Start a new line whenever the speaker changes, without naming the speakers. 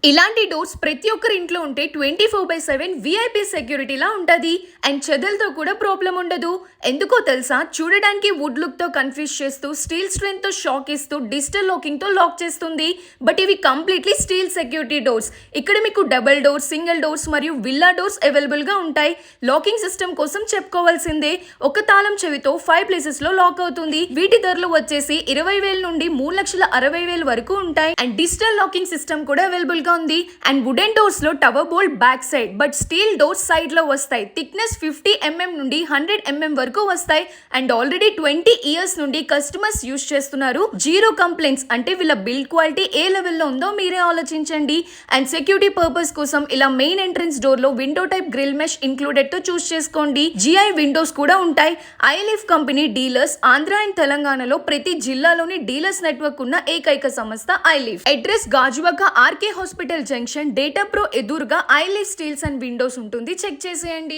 ఇలాంటి డోర్స్ ప్రతి ఒక్కరి ఇంట్లో ఉంటే 24/7 విఐపి సెక్యూరిటీలా ఉంటుంది. అండ్ చెదలతో కూడా ప్రాబ్లం ఉండదు. ఎందుకో తెలుసా, చూడడానికి వుడ్ లుక్ తో కన్ఫ్యూజ్ చేస్తూ, స్టీల్ స్ట్రెంత్ తో షాక్ ఇస్తూ, డిజిటల్ లాకింగ్ తో లాక్ చేస్తుంది. బట్ ఇవి కంప్లీట్లీ స్టీల్ సెక్యూరిటీ డోర్స్. ఇక్కడ మీకు డబుల్ డోర్స్, సింగిల్ డోర్స్ మరియు విల్లా డోర్స్ అవైలబుల్ గా ఉంటాయి. లాకింగ్ సిస్టమ్ కోసం చెప్పుకోవాల్సిందే. ఒక తాళం చెవితో 5 ప్లేసెస్ లో లాక్ అవుతుంది. వీటి ధరలు వచ్చేసి 20,000 నుండి 3,60,000 వరకు ఉంటాయి. అండ్ డిజిటల్ లాకింగ్ సిస్టమ్ కూడా అవైలబుల్ గా ఉంది. అండ్ వుడెన్ డోర్స్ లో tower bolt back side, but steel doors side లో వస్తాయి. థిక్నెస్ 50 mm నుండి 100 mm వరకు వస్తాయి. అండ్ ఆల్రెడీ 20 years నుండి కస్టమర్స్ యూస్ చేస్తున్నారు. Zero complaints. అంటే వీళ్ళ బిల్డ్ క్వాలిటీ ఏ లెవెల్లో ఉందో మీరే ఆలోచించండి. అండ్ సెక్యూరిటీ పర్పస్ కోసం ఇలా మెయిన్ ఎంట్రన్స్ డోర్ లో window type grill mesh included తో చూస్ చేసుకోండి. జిఐ విండోస్ కూడా ఉంటాయి. Ilif company dealers Andhra and తెలంగాణలో ప్రతి జిల్లాలోని డీలర్స్ నెట్వర్క్ ఉన్న ఏకైక సంస్థ Ilif. Address Gajuwaka RK hospital junction, data pro ఎదురుగా ఐలిఫ్ స్టీల్స్ అండ్ విండోస్ ఉంటుంది. చెక్ చేసేయండి.